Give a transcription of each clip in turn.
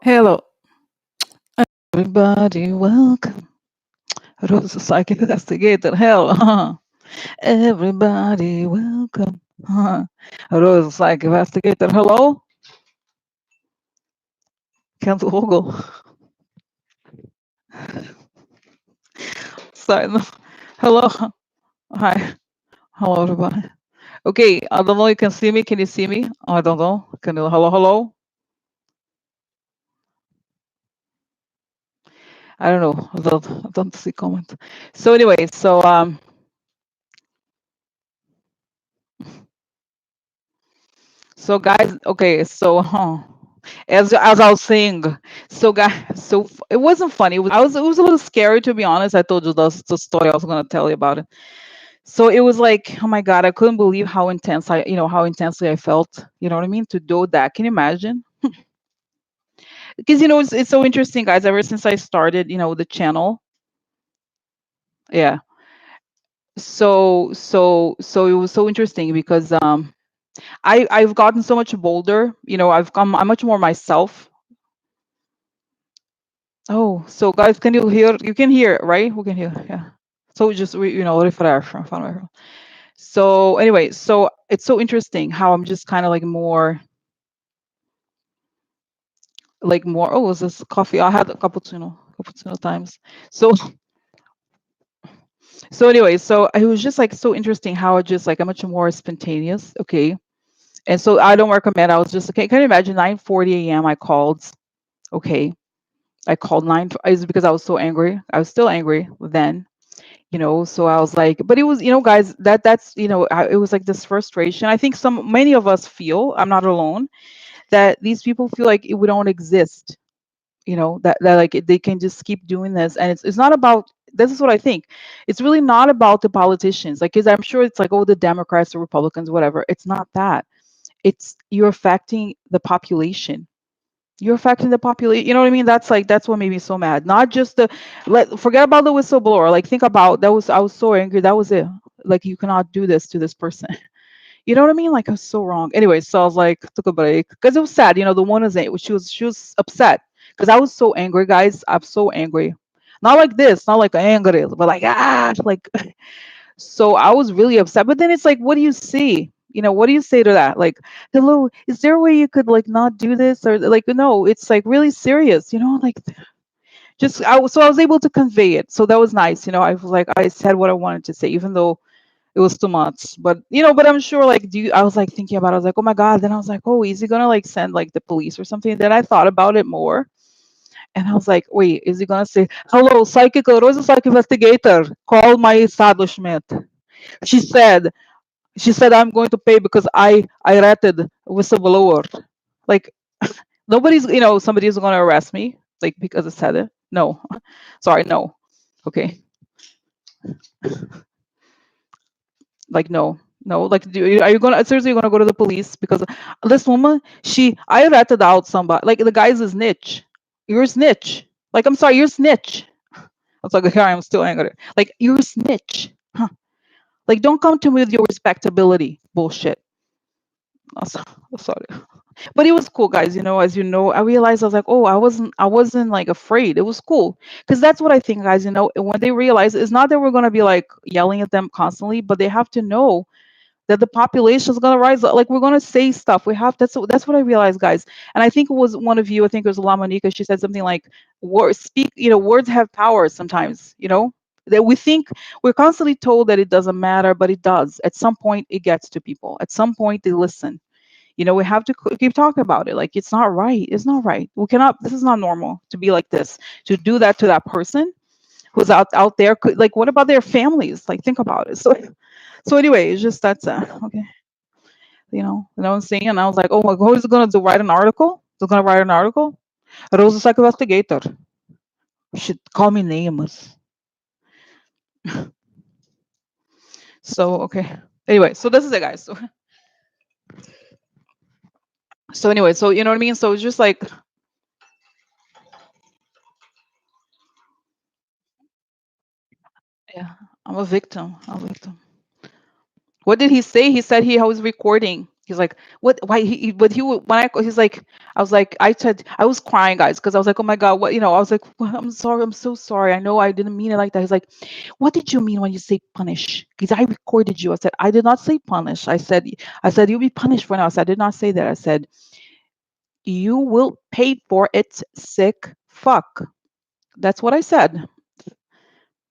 Hello, everybody. Welcome. Rose Psychic Investigator. Hello. Everybody, welcome. Rose Psychic Investigator. Hello. Can't Google. Sorry. No. Hello. Hi. Hello, everybody. Okay. I don't know. You can see me. Can you see me? Oh, I don't know. Can you? Hello. Hello. I don't know. I don't see comment. So anyway, so guys, okay, as I was saying, it wasn't funny. It was a little scary, to be honest. I told you the story I was gonna tell you about it. So it was like, oh my god, I couldn't believe how how intensely I felt. You know what I mean? To do that, can you imagine? Because it's so interesting, guys. Ever since I started, the channel, yeah. So it was so interesting because I've gotten so much bolder. I'm much more myself. Oh, so guys, can you hear? You can hear, right? We can hear, yeah. So just refresh from my. So anyway, so it's so interesting how I'm just kind of like more. Oh, is this coffee? I had a cappuccino times. So so anyway, so it was just like so interesting how I just like I'm much more spontaneous. Okay, and so I don't recommend. I was just okay. Can you imagine 9:40 a.m. I called. Okay, I called nine. Is because I was so angry. I was still angry then. So I was like, but it was, guys, it was like this frustration. I think many of us feel, I'm not alone, that these people feel like we don't exist. That like they can just keep doing this, and it's not about. This is what I think. It's really not about the politicians, like, because I'm sure it's like, oh, the Democrats, the Republicans, whatever. It's not that. It's you're affecting the population. You're affecting the population. You know what I mean? That's what made me so mad. Not just forget about the whistleblower. Like, think about that was I was so angry. That was it. Like, you cannot do this to this person. You know what I mean? Like, I was so wrong. Anyway, so I was like, took a break because it was sad. The one is she was upset because I was so angry, guys. I'm so angry. Not like this, not like angry, but like like so I was really upset. But then it's like, what do you see? What do you say to that? Like, hello, is there a way you could like not do this? Or like, no, it's like really serious, like so I was able to convey it. So that was nice. I was like, I said what I wanted to say, even though it was too much. But I'm sure like I was like thinking about it. I was like, oh my God. Then I was like, oh, is he gonna like send like the police or something? Then I thought about it more. And I was like, wait, is he gonna say, hello, psychic Rosa psych investigator, call my establishment? She said, I'm going to pay because I ratted whistleblower. Like, nobody's, somebody's going to arrest me like because I said it. No, sorry, no. Okay, like no, no. Like, are you gonna seriously gonna go to the police because this woman, I ratted out somebody. Like, the guy's a snitch. You're a snitch. Like, I'm sorry, you're a snitch. I was like, here I am still angry. Like, you're a snitch. Huh. Like, don't come to me with your respectability bullshit. Sorry. But it was cool, guys. As you know, I realized I was like, oh, I wasn't like afraid. It was cool because that's what I think, guys. When they realize it's not that we're gonna be like yelling at them constantly, but they have to know that the population is gonna rise. Like, we're gonna say stuff. We have that's what I realized, guys. And I think it was one of you. I think it was La Monica. She said something like, "Words speak. Words have power sometimes. That we think we're constantly told that it doesn't matter, but it does. At some point, it gets to people. At some point, they listen." We have to keep talking about it. Like, it's not right. It's not right. We cannot. This is not normal to be like this. To do that to that person who's out there. Like, what about their families? Like, think about it. So anyway, it's just that's okay. What I'm saying. And I was like, oh my God, who's gonna do write an article? Who's gonna write an article? Rosa Psych Investigator. You should call me names. So okay. Anyway, so this is it, guys. So anyway, so you know what I mean. So it's just like, yeah, I'm a victim. I'm a victim. What did he say? He said he was recording. He's like, what? Why? But when he's like, I was like, I was crying, guys, because I was like, oh my God, what? I was like, "Well, I'm sorry, I'm so sorry. I know I didn't mean it like that." He's like, what did you mean when you say punish? Because I recorded you. I said, I did not say punish. I said, you'll be punished for now. I said, I did not say that. I said, you will pay for it, sick fuck. That's what I said.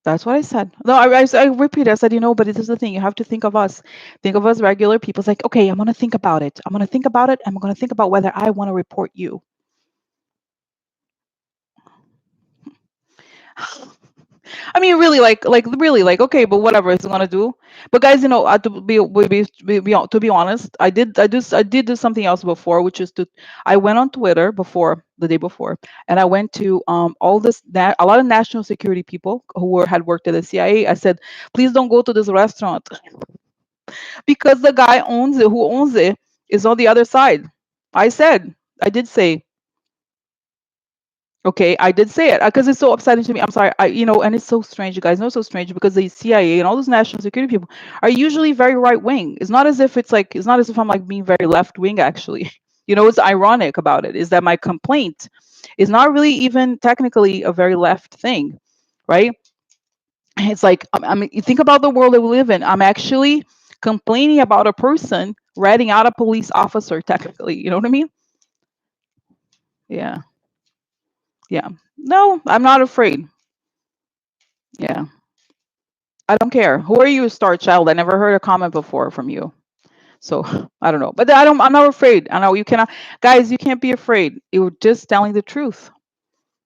That's what I said. No, I repeat. I said, but this is the thing. You have to think of us. Think of us regular people. It's like, okay, I'm going to think about it. I'm going to think about it. I'm going to think about whether I want to report you. I mean, really, really, okay, but whatever it's gonna do. But guys, to be honest, I did do something else before, which is I went on Twitter before the day before, and I went to all this that a lot of national security people had worked at the CIA. I said, please don't go to this restaurant because the guy who owns it is on the other side. I did say. Okay, I did say it because it's so upsetting to me. I'm sorry. And it's so strange, you guys know, it's so strange because the CIA and all those national security people are usually very right wing. It's not as if I'm like being very left wing, actually. What's ironic about it is that my complaint is not really even technically a very left thing, right? It's like, I mean, you think about the world that we live in. I'm actually complaining about a person ratting out a police officer, technically. You know what I mean? Yeah. Yeah. No, I'm not afraid. Yeah. I don't care. Who are you, Star Child? I never heard a comment before from you. So I don't know. But I'm not afraid. I know you cannot, guys, you can't be afraid. You're just telling the truth.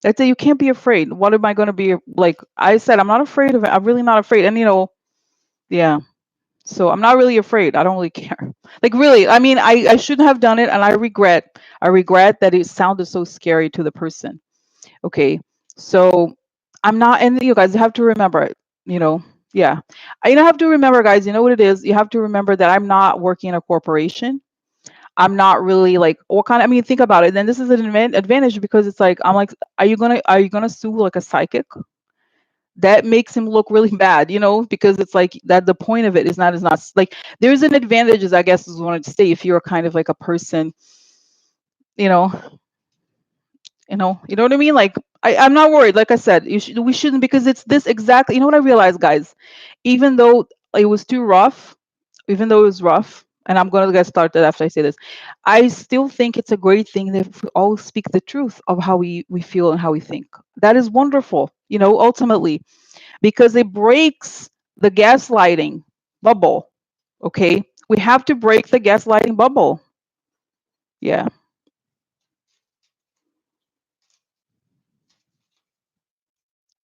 That's it. You can't be afraid. What am I going to be like? I said, I'm not afraid of it. I'm really not afraid. And yeah. So I'm not really afraid. I don't really care. Like, really, I mean, I shouldn't have done it. And I regret that it sounded so scary to the person. Okay. So I'm not, and you guys have to remember it, you know, yeah. Have to remember, guys, you know what it is? You have to remember that I'm not working in a corporation. I'm not really like, what kind of, I mean, think about it. Then this is an advantage because it's like, I'm like, are you gonna sue like a psychic? That makes him look really bad, because it's like that the point of it is not like there's an advantage, as I guess is wanted to say, if you're kind of like a person, you know, you know what I mean? Like I'm not worried. Like I said, we shouldn't, because it's this exactly. You know what I realized, guys? Even though it was too rough, even though it was rough, and I'm gonna get started after I say this, I still think it's a great thing that we all speak the truth of how we feel and how we think. That is wonderful, ultimately, because it breaks the gaslighting bubble. Okay, we have to break the gaslighting bubble. Yeah.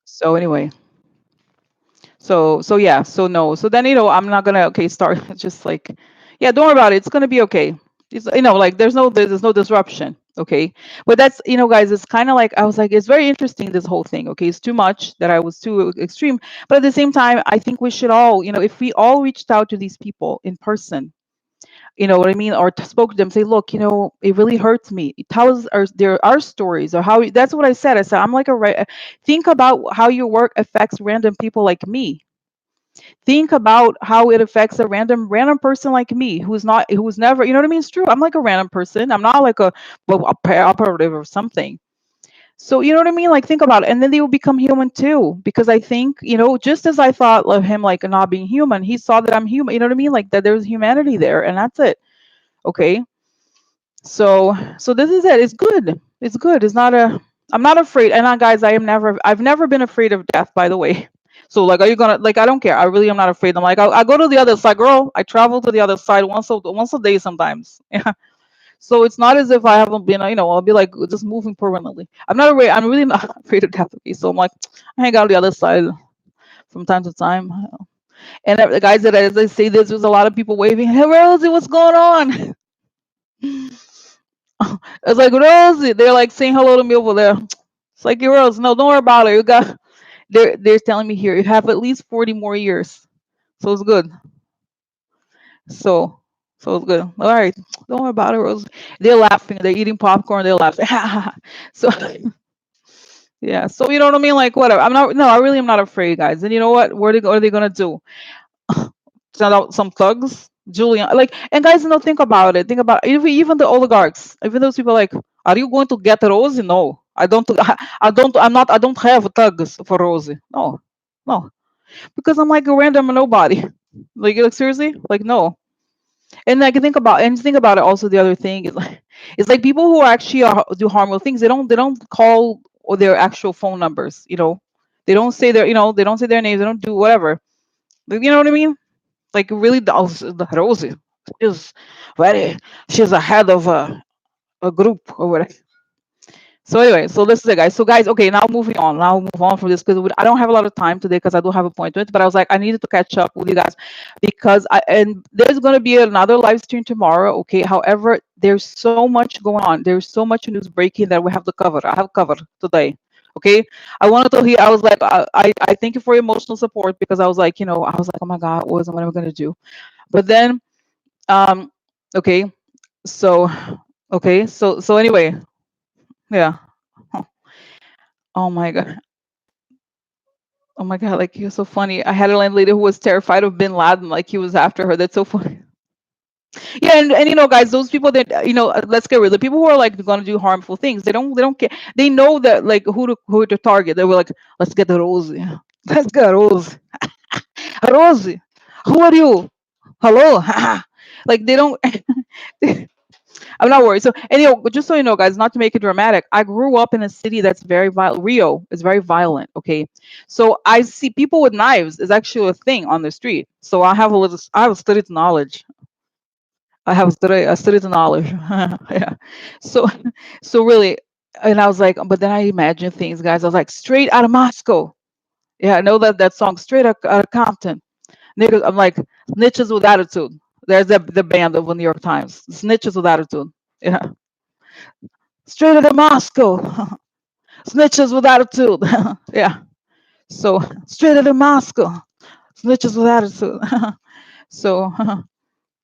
So anyway. So yeah, so no. So then, I'm not gonna, okay, start just like, yeah, don't worry about it. It's gonna be okay. It's, like there's no disruption. Okay. But that's, guys, it's kind of like, I was like, it's very interesting, this whole thing. Okay. It's too much that I was too extreme. But at the same time, I think we should all, if we all reached out to these people in person, you know what I mean? Or spoke to them, say, look, it really hurts me. Tell us our stories, or how, that's what I said. I said, I'm like think about how your work affects random people like me. Think about how it affects a random person like me, who's never, you know what I mean? It's true. I'm like a random person. I'm not like operative or something. So you know what I mean? Like, think about it. And then they will become human too. Because I think, just as I thought of him like not being human, he saw that I'm human. You know what I mean? Like, that there's humanity there, and that's it. Okay. So this is it. It's good. It's good. It's not a I'm not afraid. And guys, I've never been afraid of death, by the way. So like, are you gonna, like, I don't care. I really am not afraid. I'm like, I go to the other side, girl. I travel to the other side once a day sometimes. Yeah. So it's not as if I haven't been, I'll be like just moving permanently. I'm really not afraid of death. Okay. So I'm like, I hang out on the other side from time to time. And the guys that, as I say this, there's a lot of people waving, hey Rosie, what's going on? It's like, Rosie, they're like saying hello to me over there. It's like, you Rose, no, don't worry about it. They're telling me here you have at least 40 more years. So it's good. So it's good. All right. Don't worry about it, Rose. They're laughing. They're eating popcorn. They're laughing. So yeah. So you know what I mean? Like, whatever. I'm not, no, I really am not afraid, guys. And you know what? What are they gonna do? Send out some thugs? Julian, like, and guys, think about it. Think about even the oligarchs, even those people. Like, are you going to get Rosie? No, I don't. I don't. I'm not. I don't have thugs for Rosie. No, no, because I'm like a random nobody. Like seriously, like no. And like think about it. Also, the other thing is like, it's like people who actually do harmful things. They don't call or their actual phone numbers. They don't say their. They don't say their names. They don't do whatever. Like, you know what I mean? Like really, the Rosie is very. She's a head of a group or whatever. So anyway, so this is it, guys. So guys, okay, now moving on. Now move on from this because I don't have a lot of time today because I do have appointments. But I was like, I needed to catch up with you guys because and there's gonna be another live stream tomorrow. Okay. However, there's so much going on. There's so much news breaking that we have to cover. I have covered today. Okay. I wanted to hear. I was like, I thank you for your emotional support because I was like, I was like, oh my God, what am I gonna do? But then, um, okay, so so anyway, yeah. Oh my God. Oh my God, like you're so funny. I had a landlady who was terrified of Bin Laden, like he was after her. That's so funny. Yeah, and guys, those people that let's get real. The people who are like going to do harmful things, they don't care. They know that like who to target. They were like, let's get the Rosie, let's get Rosie, Rosie. Who are you? Hello, like they don't. I'm not worried. So anyway, just so you know, guys, not to make it dramatic, I grew up in a city that's very violent. Rio is very violent. Okay, so I see people with knives is actually a thing on the street. So I have a studied knowledge. I studied the knowledge. Yeah. So, so really, and I was like, but then I imagine things, guys. I was like, straight out of Moscow. Yeah, I know that song, straight out of Compton. Niggas, I'm like, snitches with attitude. There's the band of the New York Times. Snitches with attitude. Yeah. Straight out of Moscow. Snitches with attitude. Yeah. So straight out of Moscow. Snitches with attitude. So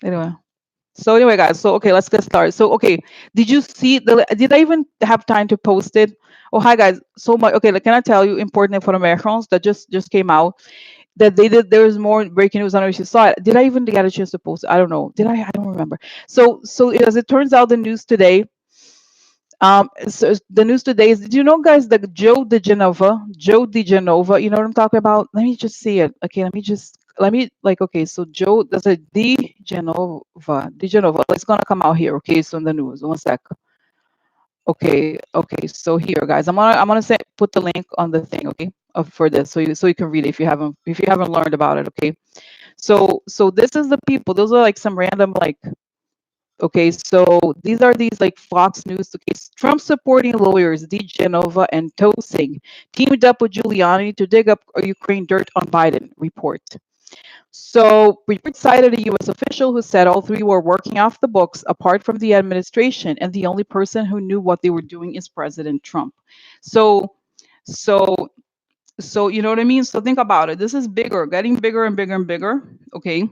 anyway. So anyway, guys. So okay, let's get started. So okay, did you see the? Did I even have time to post it? Oh, hi guys. So much. Okay, like, can I tell you important information that just came out that they did? There was more breaking news. I don't know if you saw it. Did I even get a chance to post it? I don't know. Did I? I don't remember. So as it turns out, the news today. So the news today is, did you know, guys, that Joe DeGenova, you know what I'm talking about? Let me just see it. Okay, okay, so Joe, there's a DeGenova. It's gonna come out here, okay, so in the news. One sec. Okay, so here, guys, I'm gonna put the link on the thing, okay, for this, so you can read it if you haven't learned about it, okay. So this is the people. Those are like some random like. Okay, so these like Fox News. Okay, Trump supporting lawyers D. Genova and Tosing teamed up with Giuliani to dig up Ukraine dirt on Biden. Report. So report cited a U.S. official who said all three were working off the books apart from the administration, and the only person who knew what they were doing is President Trump. So, so so you know what I mean? So think about it. This is bigger, getting bigger and bigger and bigger. Okay.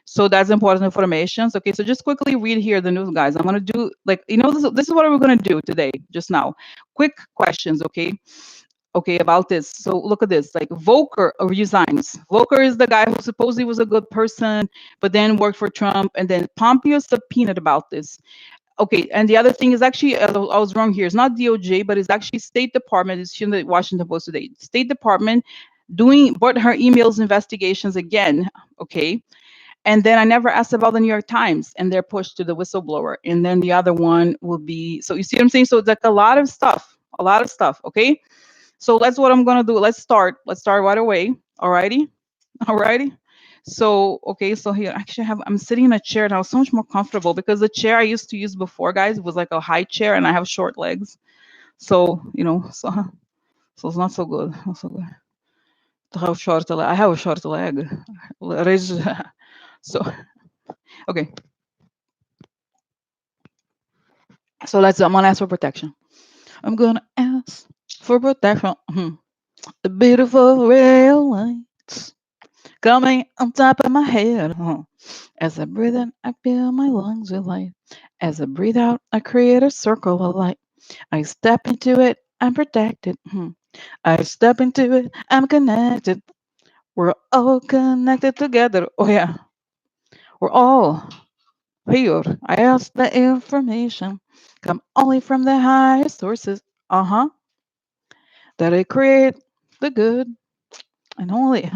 So that's important information. Okay, so just quickly read here the news, guys. I'm gonna do like this is what we're gonna do today, just now. Quick questions, okay? Okay, about this. So look at this. Like Volker resigns. Volker is the guy who supposedly was a good person, but then worked for Trump, and then Pompeo subpoenaed about this. Okay, and the other thing is actually, I was wrong here. It's not DOJ, but it's actually State Department. It's in the Washington Post today. State Department doing but her emails investigations again. Okay, and then I never asked about the New York Times and their push to the whistleblower. And then the other one will be, so you see what I'm saying? So it's like a lot of stuff, a lot of stuff. Okay, so that's what I'm gonna do. Let's start. Let's start right away. Alrighty. Alrighty. So okay, so here actually I'm sitting in a chair and I was so much more comfortable because the chair I used to use before, guys, was like a high chair and I have short legs. So, so it's not so good. Not so good. To have short leg. I have a short leg. Raise- So okay. So I'm gonna ask for protection. I'm gonna ask for protection. The beautiful rail lights coming on top of my head. As I breathe in, I fill my lungs with light. As I breathe out, I create a circle of light. I step into it, I'm protected. I step into it, I'm connected. We're all connected together. Oh yeah. We're all here. I ask the information come only from the highest sources. Uh-huh. That I create the good and only,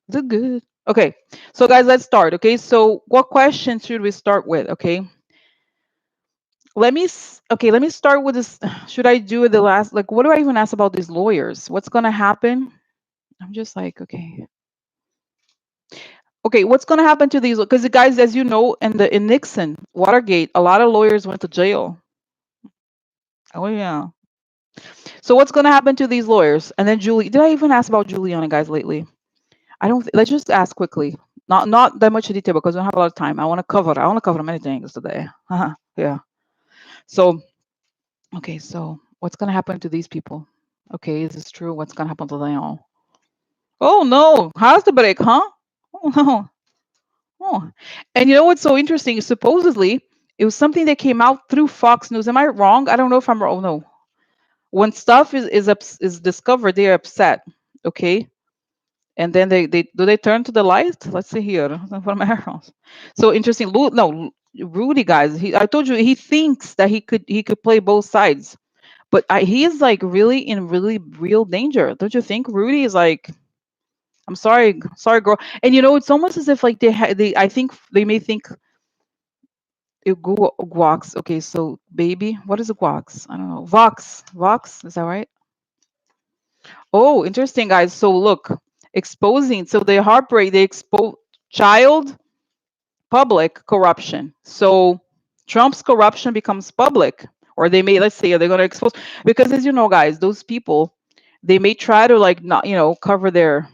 the good. Okay. So guys, let's start. Okay. So what question should we start with? Okay. Let me start with this. Should I do the last, like, what do I even ask about these lawyers? What's gonna happen? I'm just like, okay, what's gonna happen to these? Because guys, as you know, in Nixon, Watergate, a lot of lawyers went to jail. Oh yeah. So what's gonna happen to these lawyers? And then Julie, did I even ask about Juliana, guys, lately? I don't. Let's just ask quickly. Not that much detail because we don't have a lot of time. I want to cover many things today. Yeah. So okay. So what's gonna happen to these people? Okay, is this true? What's gonna happen to them all? Oh no! How's the break, huh? Oh no! Oh, and you know what's so interesting? Supposedly, it was something that came out through Fox News. Am I wrong? I don't know if I'm wrong. Oh, no. When stuff is discovered, they're upset. Okay, and then they turn to the light. Let's see here. From my house. So interesting. No, Rudy, guys. I told you he thinks that he could play both sides, but he is like really in really real danger. Don't you think? Rudy is like, I'm sorry, girl. And you know, it's almost as if like they I think they may think guax. Okay, so baby, what is a guax? I don't know. Vox, is that right? Oh, interesting, guys. So look, exposing. So the heartbreak, they expose child public corruption. So Trump's corruption becomes public, or they may, let's say, they're going to expose, because as you know, guys, those people, they may try to like not, cover their,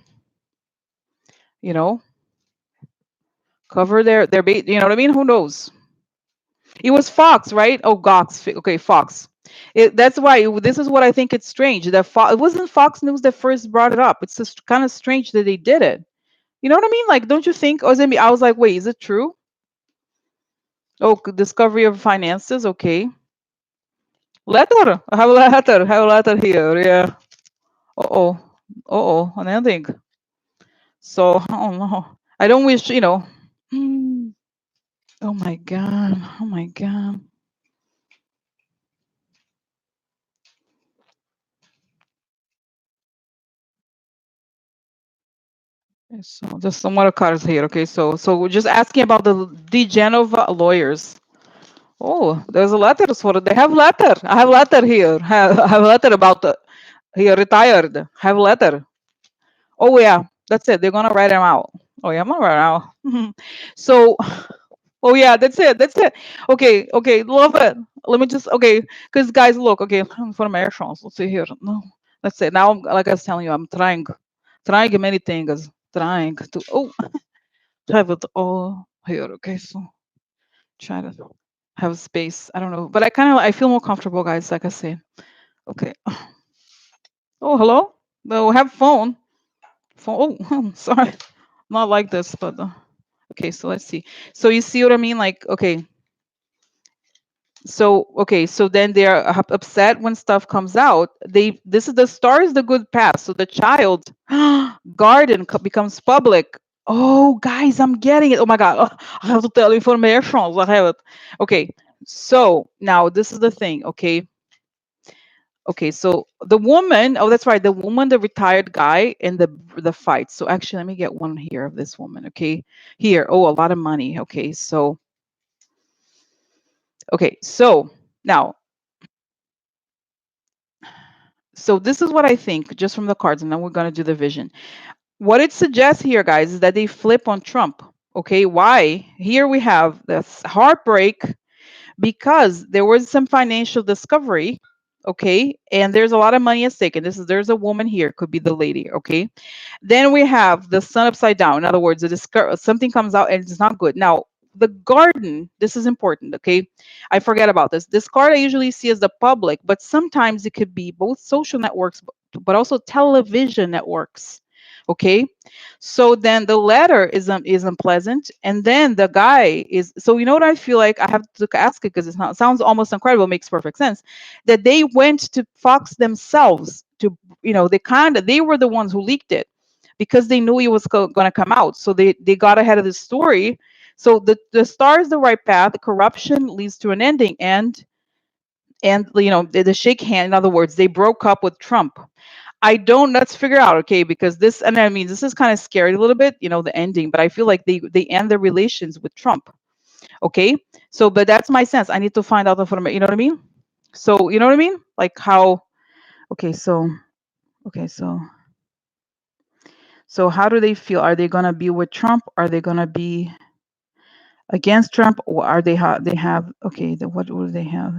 you know, cover their bait. You know what I mean? Who knows? It was Fox, right? Oh, Gox. Okay, Fox. That's why this is what I think it's strange that it wasn't Fox News that first brought it up. It's just kind of strange that they did it. You know what I mean? Like, don't you think? Or is it me? I was like, wait, is it true? Oh, discovery of finances. Okay, letter. I have a letter. I have a letter here. Yeah. Uh oh. An ending. So, oh no. I don't wish. Hmm. Oh my god. Oh my god. Okay, so just some more cards here. Okay, so we're just asking about the Genova lawyers. Oh, there's a letter for they have letter. I have letter here. Have letter about he retired. Have letter. Oh yeah, that's it. They're gonna write him out. Oh yeah, I'm gonna write out. So oh yeah, that's it. That's it. Okay, love it. Let me just because guys, look, for my actions. Let's see here. No, that's it. Now, like I was telling you, I'm trying many things, trying to have it all here. Okay, so try to have space. I don't know, but I feel more comfortable, guys. Like I said. Okay. Oh, hello. No, have phone. Phone. Oh, sorry. Not like this, but okay. So let's see. So you see what I mean? Like, okay. So then they're upset when stuff comes out. This is the star is the good path. So the child garden becomes public. Oh, guys, I'm getting it. Oh my god, I have to tell information. I have it. Okay, so now this is the thing. Okay, so the woman. Oh, that's right. The woman, the retired guy, and the fight. So actually, let me get one here of this woman. Okay, here. Oh, a lot of money. Okay, so now. So this is what I think, just from the cards, and then we're going to do the vision. What it suggests here, guys, is that they flip on Trump. Okay, why? Here we have this heartbreak because there was some financial discovery. Okay, and there's a lot of money at stake. And there's a woman here, could be the lady. Okay, then we have the sun upside down. In other words, something comes out and it's not good. Now, the garden, this is important, okay? I forget about this. This card I usually see as the public, but sometimes it could be both social networks, but also television networks. Okay, so then the letter is unpleasant, and then the guy is. So you know what I feel like I have to ask it because sounds almost incredible, makes perfect sense. That they went to Fox themselves to, they were the ones who leaked it because they knew it was going to come out. So they got ahead of the story So the star is the right path. Corruption leads to an ending, and the shake hand. In other words, they broke up with Trump. I don't. Let's figure out, okay, because this, and I mean, this is kind of scary a little bit, the ending. But I feel like they end their relations with Trump. Okay, so but that's my sense. I need to find out information. You know what I mean? So you know what I mean? Like how? Okay, so okay, so how do they feel? Are they gonna be with Trump? Are they gonna be against Trump? Or are they have okay? What do they have?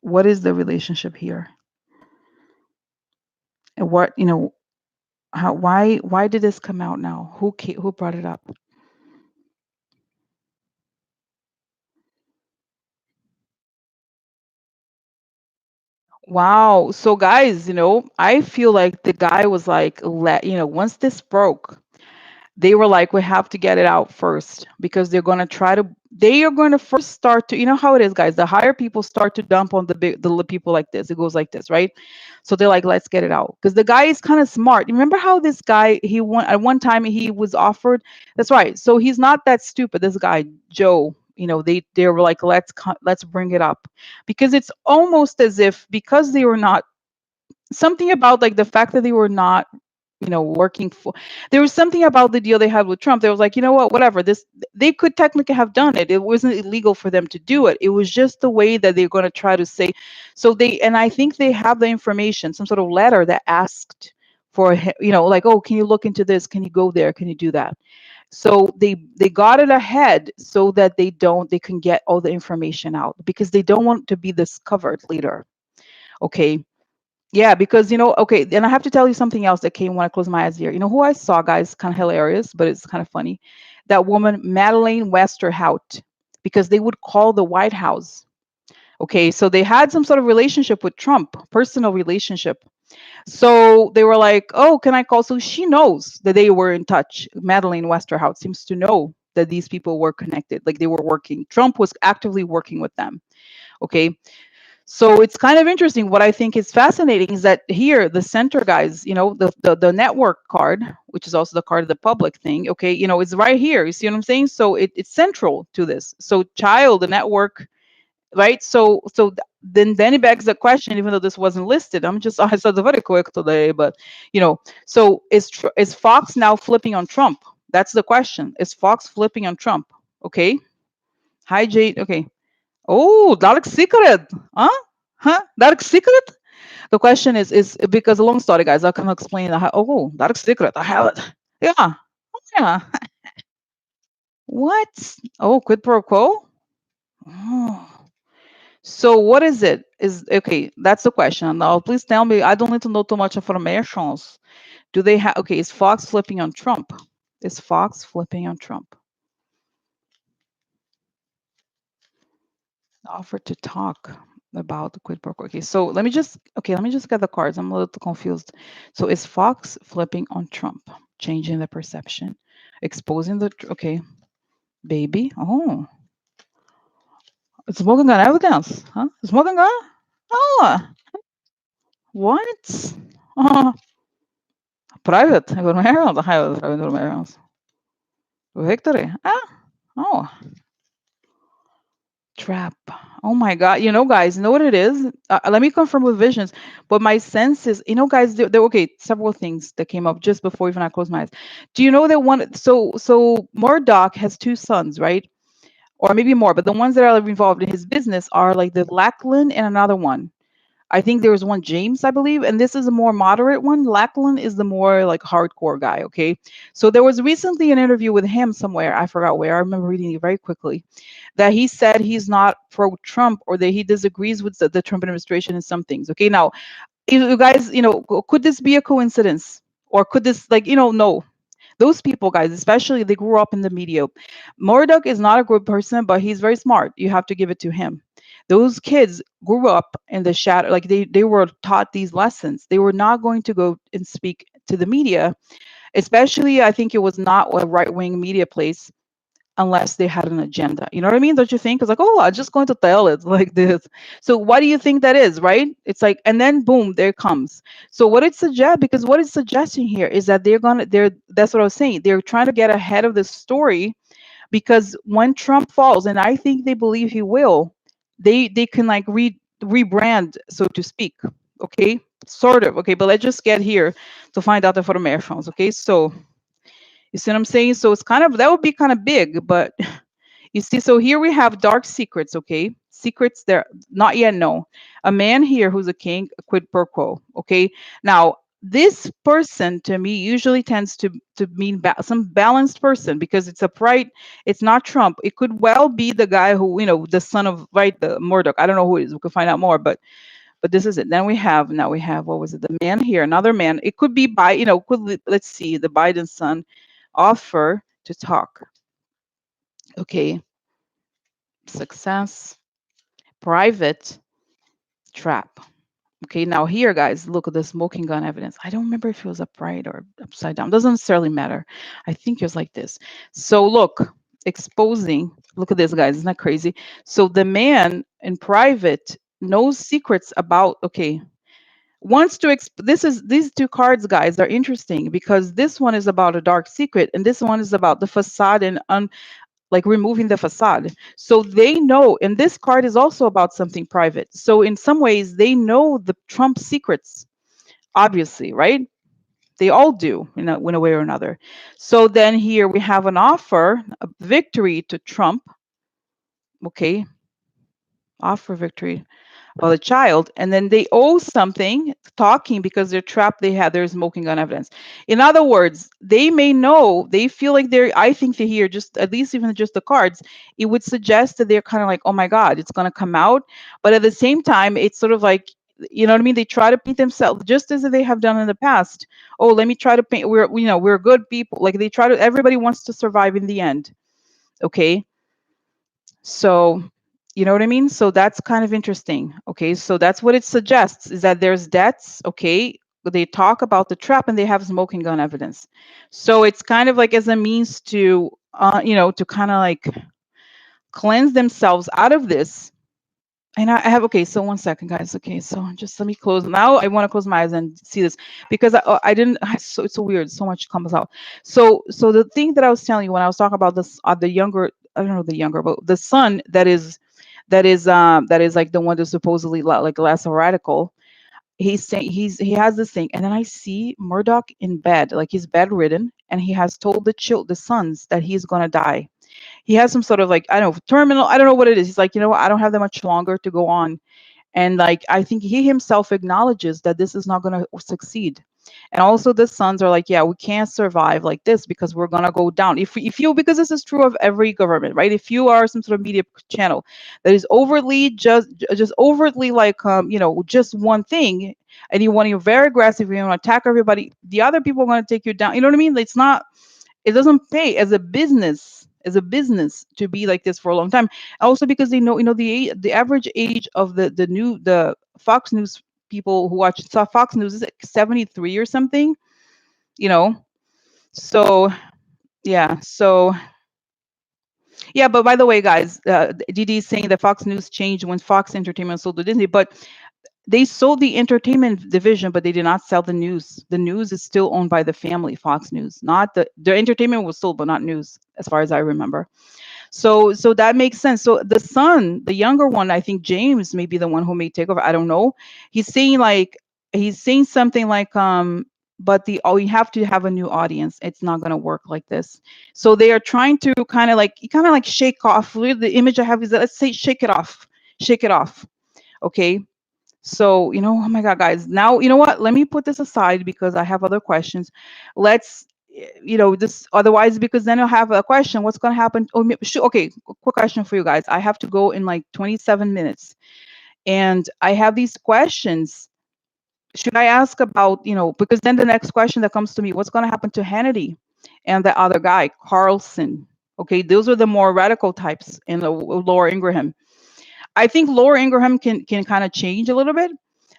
What is the relationship here? And what how why did this come out now? Who brought it up? Wow. So guys, I feel like the guy was like, once this broke, they were like, we have to get it out first because they are going to first start to, how it is, guys. The higher people start to dump on the people like this. It goes like this, right? So they're like, let's get it out because the guy is kind of smart. You remember how this guy, at one time he was offered, that's right. So he's not that stupid. This guy, Joe, they were like, let's bring it up because it's almost as if because they were not something about like the fact that they were not working for there was something about the deal they had with Trump. They was like, you know what, whatever, this they could technically have done it. It wasn't illegal for them to do it. It was just the way that they're going to try to say. So and I think they have the information, some sort of letter that asked for like, oh, can you look into this, can you go there, can you do that? So they got it ahead so that they can get all the information out because they don't want to be discovered later. Okay. Yeah, because okay, and I have to tell you something else that came when I closed my eyes here. You know who I saw, guys? Kind of hilarious, but it's kind of funny. That woman, Madeleine Westerhout, because they would call the White House. Okay, so they had some sort of relationship with Trump, personal relationship. So they were like, "Oh, can I call?" So she knows that they were in touch. Madeleine Westerhout seems to know that these people were connected, like they were working. Trump was actively working with them. Okay, so it's kind of interesting. What I think is fascinating is that here, the center guys, the network card, which is also the card of the public thing, okay, it's right here. You see what I'm saying? So it's central to this. So child, the network, right? Then it begs the question, even though this wasn't listed. I said it very quick today, but so is Fox now flipping on Trump? That's the question. Is Fox flipping on Trump? Okay. Hi, Jade. Okay. Oh, dark secret. Huh? Huh? Dark secret? The question is because a long story, guys. I can explain. Oh, dark secret. I have it. Yeah. Yeah. What? Oh, quid pro quo? Oh. So what is it? Is okay, that's the question. Now please tell me. I don't need to know too much information. Do they have okay, is Fox flipping on Trump? Is Fox flipping on Trump? Offer to talk about the quid pro quo. Let me just get the cards. I'm a little confused. So is Fox flipping on Trump, changing the perception, exposing okay, baby. Oh, smoking gun evidence, huh? Smoking gun? Oh, what? Oh, private information. Victory. Ah, oh. Trap. Oh my God. Guys, you know what it is? Let me confirm with visions. But my sense is, guys, there okay, several things that came up just before even I closed my eyes. Do you know that one? So Murdoch has two sons, right? Or maybe more, but the ones that are involved in his business are like the Lachlan and another one. I think there was one James, I believe, and this is a more moderate one. Lachlan is the more like hardcore guy. Okay. So there was recently an interview with him somewhere. I forgot where. I remember reading it very quickly that he said he's not pro-Trump or that he disagrees with the Trump administration in some things. Okay, now you guys, could this be a coincidence or could this no? Those people, guys, especially they grew up in the media. Murdoch is not a good person, but he's very smart. You have to give it to him. Those kids grew up in the shadow, like they were taught these lessons. They were not going to go and speak to the media, especially I think it was not a right-wing media place unless they had an agenda. You know what I mean? Don't you think? It's like, oh, I'm just going to tell it like this. So what do you think that is, right? It's like, and then boom, there it comes. So what it suggests, because what it's suggesting here is that they're that's what I was saying. They're trying to get ahead of the story, because when Trump falls, and I think they believe he will, they can like rebrand, so to speak. Okay, sort of. Okay, but let's just get here to find out the informations. Okay, so you see what I'm saying? So it's kind of, that would be kind of big, but you see, so here we have dark secrets, okay? Secrets they're not yet known. A man here who's a king, a quid pro quo, okay? Now, this person to me usually tends to mean some balanced person, because it's a pride. It's not Trump. It could well be the guy who, the son of, right, the Murdoch. I don't know who it is. We could find out more, but this is it. Then now we have, what was it? The man here, another man. It could be let's see, the Biden son offer to talk. Okay, success, private trap. Okay, now here, guys, look at the smoking gun evidence. I don't remember if it was upright or upside down. Doesn't necessarily matter. I think it was like this. So look, exposing. Look at this, guys. Isn't that crazy? So the man in private knows secrets about. Okay, wants to. These two cards, guys, are interesting, because this one is about a dark secret, and this one is about the facade and like removing the facade. So they know, and this card is also about something private. So in some ways, they know the Trump secrets, obviously, right? They all do in a way or another. So then here we have an offer, a victory to Trump. Okay, offer victory of the child, and then they owe something talking, because they're trapped. They're smoking gun evidence. In other words, they may know, they feel like they're, I think they hear, just at least even just the cards, it would suggest that they're kind of like, oh my god, it's going to come out. But at the same time, it's sort of like, you know what I mean, they try to paint themselves just as they have done in the past. Oh, let me try to paint, we're good people. Like they try to, everybody wants to survive in the end. Okay, so, you know what I mean? So that's kind of interesting. Okay, so that's what it suggests, is that there's debts. Okay, they talk about the trap, and they have smoking gun evidence. So it's kind of like as a means to, to kind of like cleanse themselves out of this. And I have, okay, so one second, guys. Okay, so just let me close. Now I want to close my eyes and see this, because I didn't. So it's so weird. So much comes out. So the thing that I was telling you when I was talking about this, the younger, I don't know the younger, but the son that is like the one that's supposedly like less radical. He's saying he has this thing, and then I see Murdoch in bed, like he's bedridden, and he has told the sons that he's gonna die. He has some sort of like, I don't know, terminal. I don't know what it is. He's like, I don't have that much longer to go on. And like, I think he himself acknowledges that this is not going to succeed. And also the sons are like, yeah, we can't survive like this, because we're going to go down. If you, because this is true of every government, right? If you are some sort of media channel that is overtly just overtly like, just one thing, and you're very aggressive, you want to attack everybody, the other people are going to take you down. You know what I mean? It's not, it doesn't pay as a business to be like this for a long time. Also because they know, the average age of the Fox News people who watch Fox News is like 73 or something, you know. So yeah, but by the way, guys, Didi is saying that Fox News changed when Fox Entertainment sold to Disney, but they sold the entertainment division, but they did not sell the news. The news is still owned by the family, Fox News. Not the entertainment was sold, but not news, as far as I remember. So that makes sense. So the son, the younger one, I think James may be the one who may take over. I don't know. He's saying something like, but you have to have a new audience. It's not gonna work like this. So they are trying to kind of like shake off. Really, the image I have is that, let's say, shake it off. Shake it off. Okay. So, oh my God, guys, now, you know what? Let me put this aside, because I have other questions. Let's, this otherwise, because then I'll have a question. What's going to happen? Oh, okay. Quick question for you guys. I have to go in like 27 minutes, and I have these questions. Should I ask about, because then the next question that comes to me, what's going to happen to Hannity and the other guy, Carlson? Okay. Those are the more radical types, and Laura Ingraham. I think Laura Ingraham can kind of change a little bit.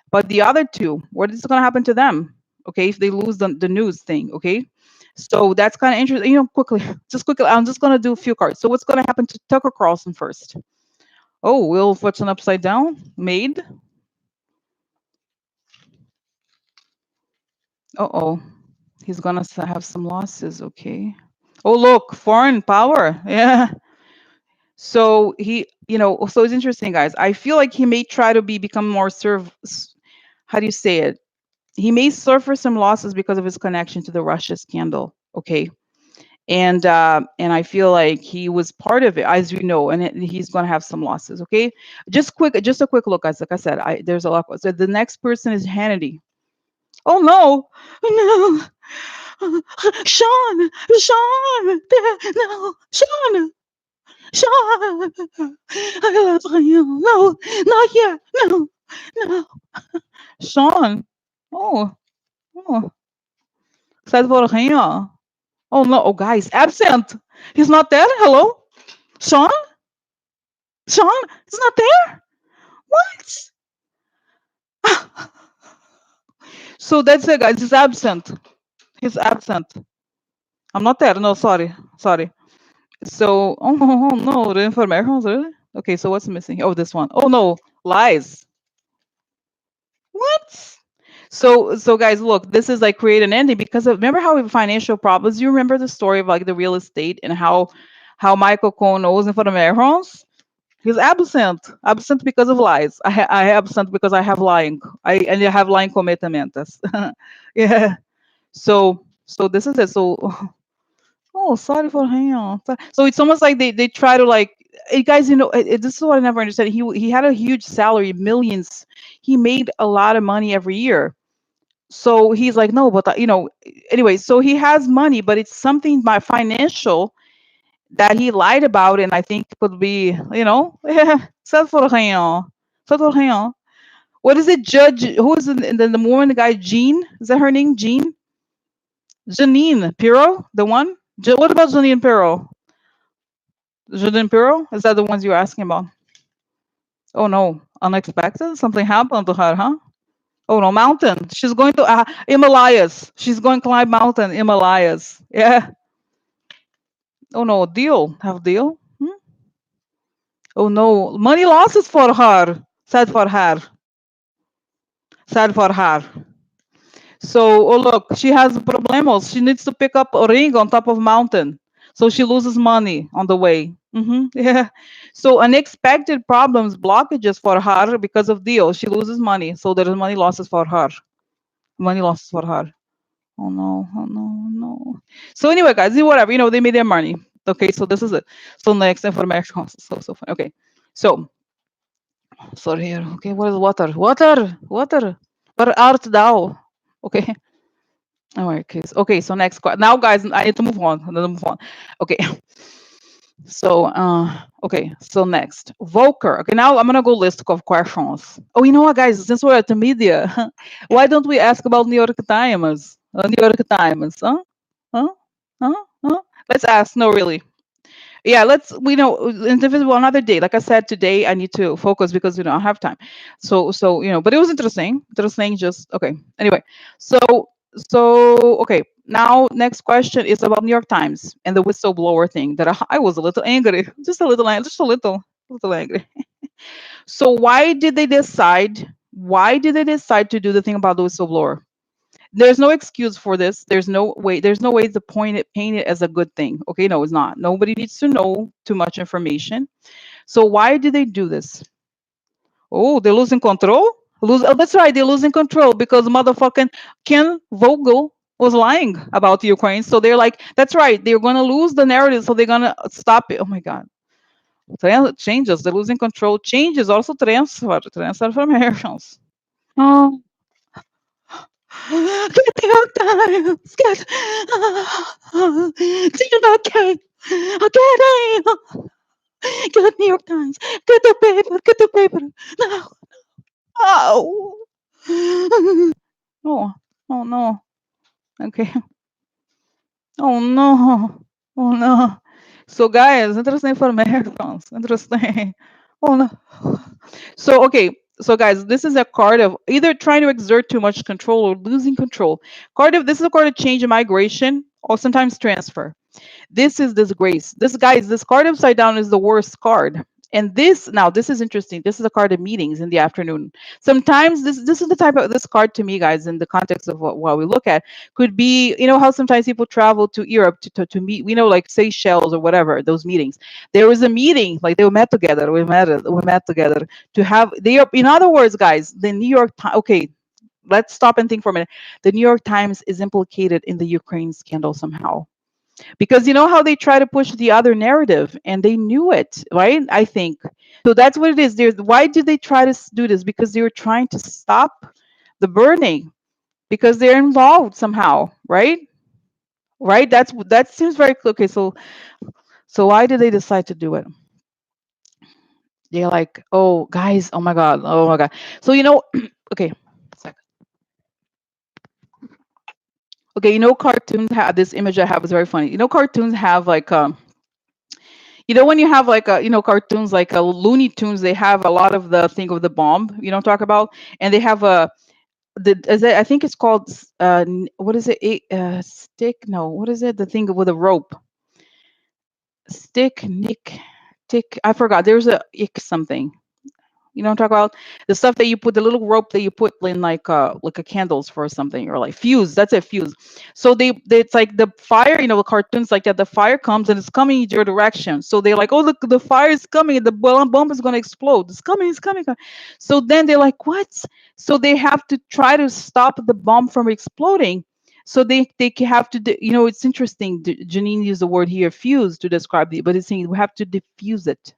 But the other two, what is going to happen to them? Okay, if they lose the news thing, okay? So that's kind of interesting. Quickly, just quickly, I'm just gonna do a few cards. So what's gonna happen to Tucker Carlson first? Oh, Will Fortune upside down, made. Uh-oh, he's gonna have some losses. Okay. Oh, look, foreign power. Yeah. So so it's interesting, guys. I feel like he may try to become more how do you say it? He may suffer some losses because of his connection to the Russia scandal. Okay. And I feel like he was part of it, as you know, and he's going to have some losses. Okay, just a quick look, guys. Like I said, there's a lot. So the next person is Hannity. Oh no, no, Sean, no, Sean, I love you. No, not yet. No, no, Sean. Oh, oh, said for him. Oh no, oh guys, absent. He's not there. Hello, Sean. Sean is not there? What? So that's it, guys. He's absent. He's absent. I'm not there. No, sorry. Sorry. So, oh no, the information, really? Okay, so what's missing? Oh, this one. Oh no, lies. What? So guys, look, this is like create an ending because remember how we have financial problems? You remember the story of like the real estate and how Michael Cohen knows information? He's absent because of lies. I absent because I have lying. I have lying commitments. Yeah. So this is it. So oh, sorry for him. So it's almost like they try to like guys. This is what I never understood. He had a huge salary, millions. He made a lot of money every year. So he's like, no, but anyway. So he has money, but it's something by financial that he lied about, and I think could be, sad for him. Sad for him. What is it, Judge? Who is the woman, the guy, Jean? Is that her name, Jean? Janine Pirro, the one? What about Janine Pirro? Janine Pirro? Is that the ones you're asking about? Oh no, unexpected? Something happened to her, huh? Oh no, mountain. She's going to Himalayas. She's going to climb mountain, Himalayas. Yeah. Oh no, deal. Have deal? Hmm? Oh no, money losses for her. Sad for her. Sad for her. So, oh look, she has problems. She needs to pick up a ring on top of mountain. So she loses money on the way. Yeah. So unexpected problems, blockages for her because of deal. She loses money. So there is money losses for her. Money losses for her. Oh no, oh no, oh no. So anyway, guys, whatever, they made their money. Okay, so this is it. So next information. So funny. Okay. So here. Okay, what is water? Water. Where art thou? Okay. All right, okay. So next question. Now, guys, I need to move on. Okay. So, okay. So next, Volker. Okay, now I'm gonna go list of questions. Oh, you know what, guys? Since we're at the media, why don't we ask about New York Times? New York Times, huh? Huh? Huh? Let's ask. No, really. Yeah, we know individual another day. Like I said, today I need to focus because I have time. So but it was interesting. Just okay. Anyway, so okay. Now next question is about New York Times and the whistleblower thing. That I was a little angry, just a little, little angry. So why did they decide? Why did they decide to do the thing about the whistleblower? There's no excuse for this. There's no way to paint it as a good thing. Okay, no, it's not. Nobody needs to know too much information. So why did they do this? Oh, they're losing control. That's right, they're losing control because motherfucking Ken Vogel was lying about Ukraine. So they're like, that's right, they're gonna lose the narrative, so they're gonna stop it. Oh my god. Changes, they're losing control. Changes also transformations. Oh, get the York Times. Okay. Get New York Times. Get the paper. Get the paper. No. Oh. Oh. Oh no. Okay. Oh no. Oh no. So guys, interesting information. Interesting. Oh no. So okay. So guys, this is a card of either trying to exert too much control or losing control. Card of this is a card of change and migration. or sometimes transfer. This is disgrace. This guys, this card upside down is the worst card. And this now, this is interesting. This is a card of meetings in the afternoon. Sometimes this is the type of this card to me, guys, in the context of what we look at, could be, you know how sometimes people travel to Europe to meet, we know, like Seychelles or whatever, those meetings. There was a meeting, like they met together, we met together to have they are, in other words, guys, the New York Times, okay, let's stop and think for a minute. The New York Times is implicated in the Ukraine scandal somehow, because you know how they try to push the other narrative and they knew it, right? I think so. That's what it is. There's why did they try to do this? Because they were trying to stop the burning, because they're involved somehow, right? Right, that seems very clear. Okay, so why did they decide to do it? They're like, oh guys, oh my god, oh my god. So okay, sec. Okay, cartoons have this image I have is very funny. Cartoons have like when you have like cartoons like Looney Tunes, they have a lot of the thing of the bomb, talk about, and they have a I think it's called what is it? Stick? No, what is it? The thing with a rope. Stick, Nick, tick. I forgot. There's a ick something. You know what I'm talking about? The stuff that you put, the little rope that you put in like a candles for something, or like fuse. That's a fuse. So it's like the fire, the cartoons like that. The fire comes and it's coming in your direction. So they're like, oh look, the fire is coming. The bomb is gonna explode. It's coming. It's coming. So then they're like, what? So they have to try to stop the bomb from exploding. So they have to, it's interesting. Janine used the word here, fuse, to describe the, but it's saying we have to diffuse it.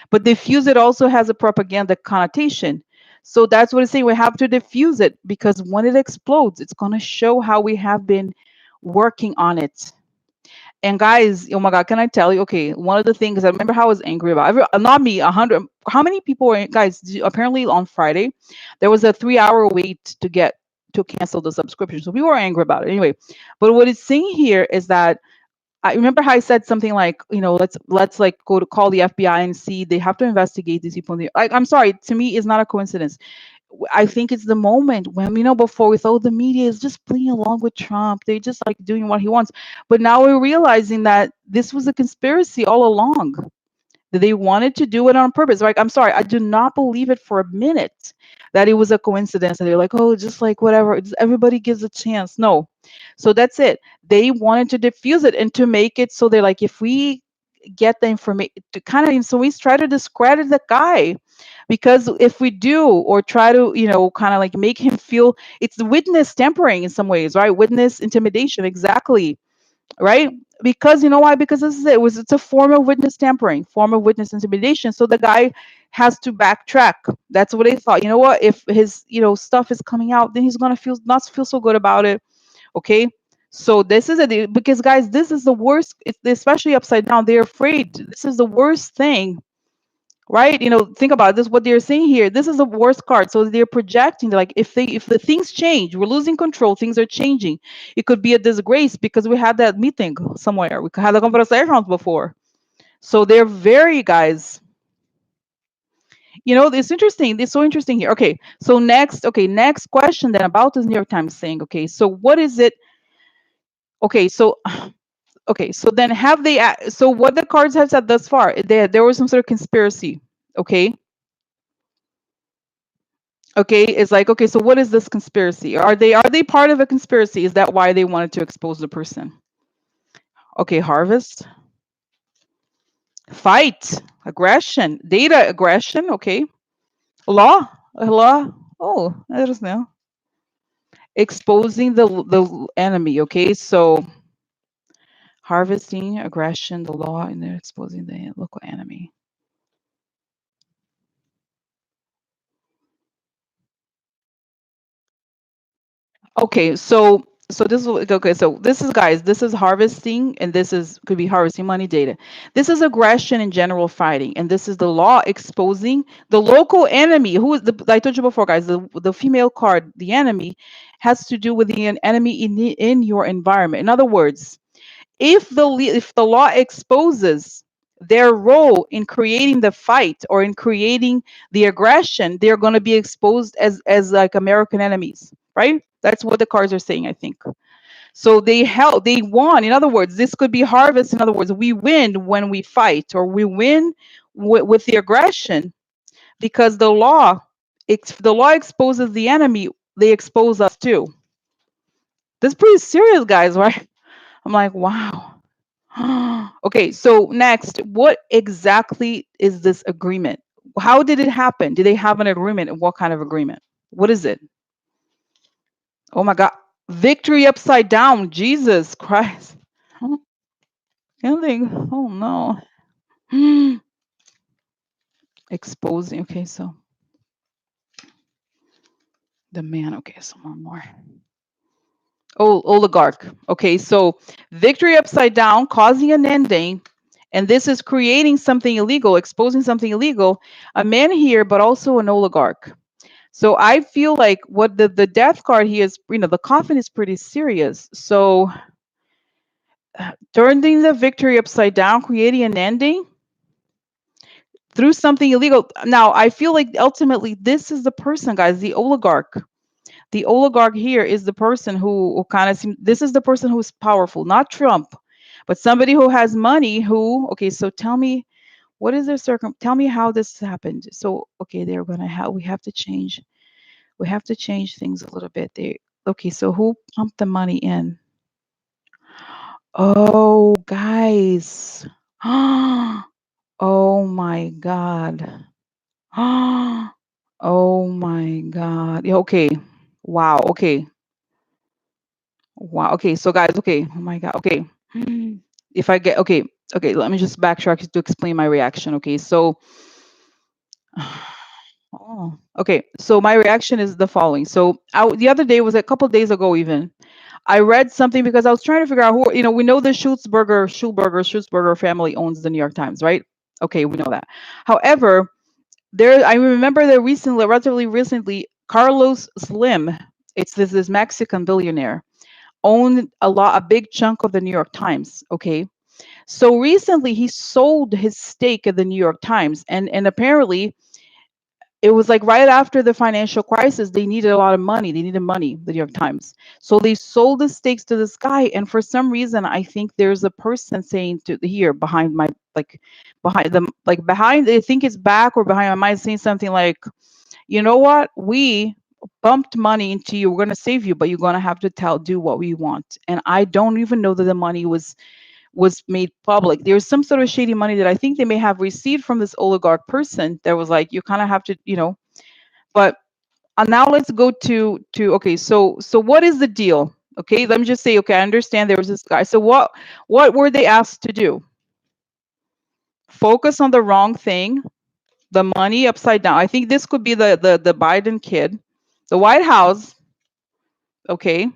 But diffuse it also has a propaganda connotation. So that's what it's saying. We have to diffuse it, because when it explodes, it's going to show how we have been working on it. And guys, oh my God, can I tell you? Okay, one of the things I remember how I was angry about, not me, 100. How many people were, guys? Apparently on Friday, there was a 3-hour wait to cancel the subscription. So we were angry about it anyway. But what it's saying here is that I remember how I said something like, let's like go to call the FBI and see, they have to investigate these people. I'm sorry, to me, it's not a coincidence. I think it's the moment when, before we thought the media is just playing along with Trump. They're just like doing what he wants. But now we're realizing that this was a conspiracy all along. That they wanted to do it on purpose. Like, I'm sorry, I do not believe it for a minute that it was a coincidence. And they're like, oh, just like whatever, everybody gives a chance. No. So that's it. They wanted to diffuse it and to make it so they're like, if we get the information to kind of, so we try to discredit the guy, because if we do, or try to, kind of like make him feel, it's witness tampering in some ways, right? Witness intimidation, exactly, right? Because you know why? Because this is it's a form of witness tampering, form of witness intimidation. So the guy has to backtrack. That's what they thought. You know what? If his stuff is coming out, then he's gonna not feel so good about it. Okay. So this is it, because guys, this is the worst. It's especially upside down. They're afraid. This is the worst thing, right? Think about this, what they're saying here. This is the worst card. So they're projecting, like, if the things change, we're losing control, things are changing, it could be a disgrace, because we had that meeting somewhere, we had the conversations before. So they're very, guys, it's interesting, it's so interesting here. Okay, so next question then about this New York Times thing. Okay, so what is it? Okay, so okay, so then have they so what the cards have said thus far, there was some sort of conspiracy. Okay. Okay, it's like, okay, so what is this conspiracy? Are they part of a conspiracy? Is that why they wanted to expose the person? Okay, harvest, fight, aggression, data aggression. Okay, law. Oh, I don't know. Exposing the enemy. Okay, so harvesting, aggression, the law, and then exposing the local enemy. Okay, so this is okay. So this is, guys, this is harvesting, and this is could be harvesting money data. This is aggression and general fighting, and this is the law exposing the local enemy. Who is the? I told you before, guys. The female card, the enemy, has to do with the enemy in your environment. In other words, if the law exposes their role in creating the fight or in creating the aggression, they're going to be exposed as like American enemies, right? That's what the cards are saying, I think. So they won. In other words, this could be harvest. In other words, we win when we fight, or we win with the aggression, because the law exposes the enemy, they expose us too. This is pretty serious, guys, right? I'm like, wow. Okay, so next, what exactly is this agreement? How did it happen? Did they have an agreement, and what kind of agreement? What is it? Oh my God. Victory upside down. Jesus Christ. Huh? Anything? Oh no. Exposing. Okay, so the man. Okay, so one more. Oh, oligarch. Okay, so victory upside down, causing an ending, and this is creating something illegal, exposing something illegal. A man here, but also an oligarch. So I feel like what the death card here is, the coffin is pretty serious. So turning the victory upside down, creating an ending through something illegal. Now I feel like ultimately this is the person, guys, the oligarch. The oligarch here is the person who kind of seems, this is the person who's powerful, not Trump, but somebody who has money who, okay, so tell me, what is their tell me how this happened. So, okay, they're going to have, we have to change things a little bit. Okay, so who pumped the money in? Oh, guys. Oh my God. Oh my God. Yeah, okay. Wow. Okay. Wow. Okay. So guys, okay. Oh my God. Okay. If I get, okay. Okay. Let me just backtrack to explain my reaction. Okay. So, oh, okay. So my reaction is the following. So the other day was a couple days ago, even I read something because I was trying to figure out who, we know the Schultzberger family owns the New York Times, right? Okay. We know that. However, I remember that relatively recently, Carlos Slim, it's this Mexican billionaire, owned a big chunk of the New York Times. Okay. So recently he sold his stake at the New York Times, and apparently it was like right after the financial crisis, they needed a lot of money. They needed money, the New York Times. So they sold the stakes to this guy. And for some reason, I think there's a person saying to here behind my, behind them, behind, I think it's back or behind my mind, saying something like, you know what? We pumped money into you. We're going to save you, but you're going to have to do what we want. And I don't even know that the money was made public. There's some sort of shady money that I think they may have received from this oligarch person that was like, you kind of have to, but now let's go to okay, so what is the deal? Okay, let me just say, okay, I understand there was this guy. So what were they asked to do? Focus on the wrong thing, the money upside down. I think this could be the Biden kid, the White House, okay.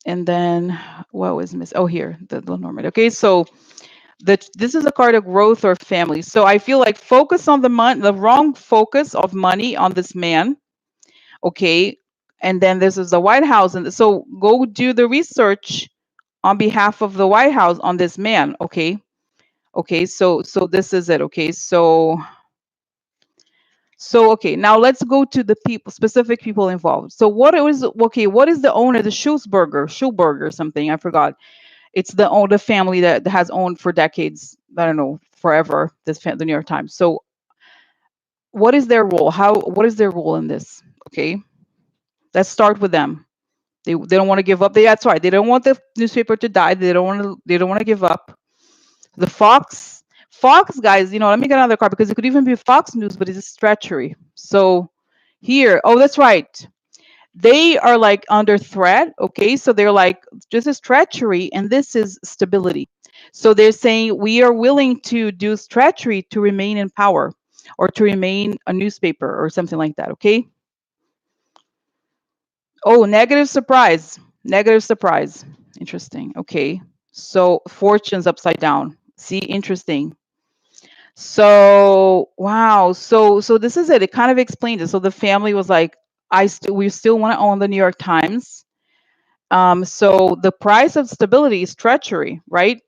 And then what was missing? Oh, here, the Norman. Okay, so this is a card of growth or family. So I feel like focus on the wrong focus of money on this man. Okay. And then this is the White House. And so go do the research on behalf of the White House on this man. Okay. Okay. So this is it. Okay. So okay, now let's go to the specific people involved. So what is the owner, the Schulberger something, I forgot. It's the family that has owned for decades, I don't know, forever, the New York Times. So what is their role? What is their role in this? Okay. Let's start with them. They don't want to give up. That's right. They don't want the newspaper to die. They don't want to give up. The Fox guys, let me get another card because it could even be Fox News, but it's treachery. So here, oh, that's right. They are like under threat. Okay, so they're like, this is treachery and this is stability. So they're saying we are willing to do treachery to remain in power or to remain a newspaper or something like that. Okay. Oh, negative surprise. Negative surprise. Interesting. Okay. So fortune's upside down. See, interesting. So wow. So this is it. It kind of explained it. So the family was like, we still want to own the New York Times. So the price of stability is treachery, right?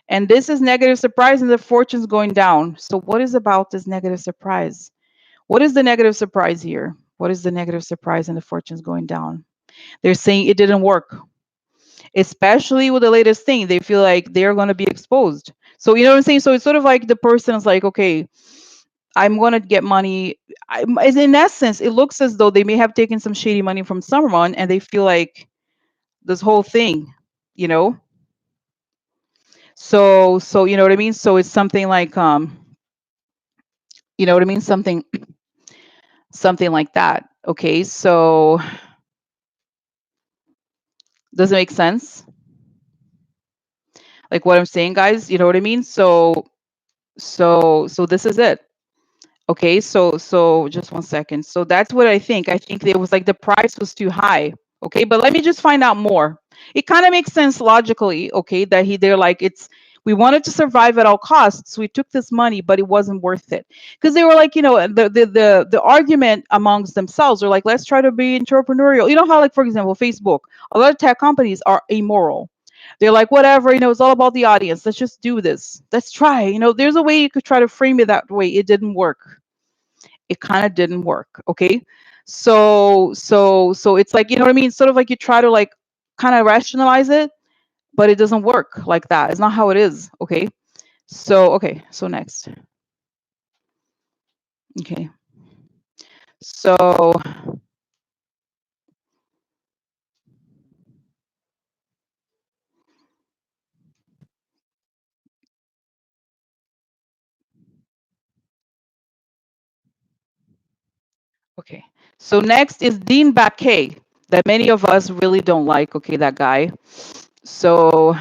And this is negative surprise and the fortune's going down. So what is about this negative surprise? What is the negative surprise here? What is the negative surprise and the fortune's going down? They're saying it didn't work. especially with the latest thing. They feel like they're going to be exposed. So you know what I'm saying? So it's sort of like the person is like, okay, I'm going to get money. In essence, it looks as though they may have taken some shady money from someone and they feel like this whole thing, you know. So you know what I mean? So it's something like you know what I mean? Something like that. Okay? So does it make sense? Like what I'm saying, guys? You know what I mean? So this is it. Okay, so just one second. So that's what I think. I think it was like the price was too high. Okay, but let me just find out more. It kind of makes sense logically, okay, that they're like it's we wanted to survive at all costs. So we took this money, but it wasn't worth it. Because they were like, you know, the argument amongst themselves are like, let's try to be entrepreneurial. You know how, like, for example, Facebook, a lot of tech companies are amoral. They're like, whatever, you know, it's all about the audience. Let's just do this. Let's try. You know, there's a way you could try to frame it that way. It didn't work. It kind of didn't work. Okay. So it's like, you know what I mean? Sort of like you try to like kind of rationalize it, but it doesn't work like that. It's not how it is. Okay. Okay. So next. Okay. So, okay. So next is Dean Baquet that many of us really don't like. Okay. That guy. So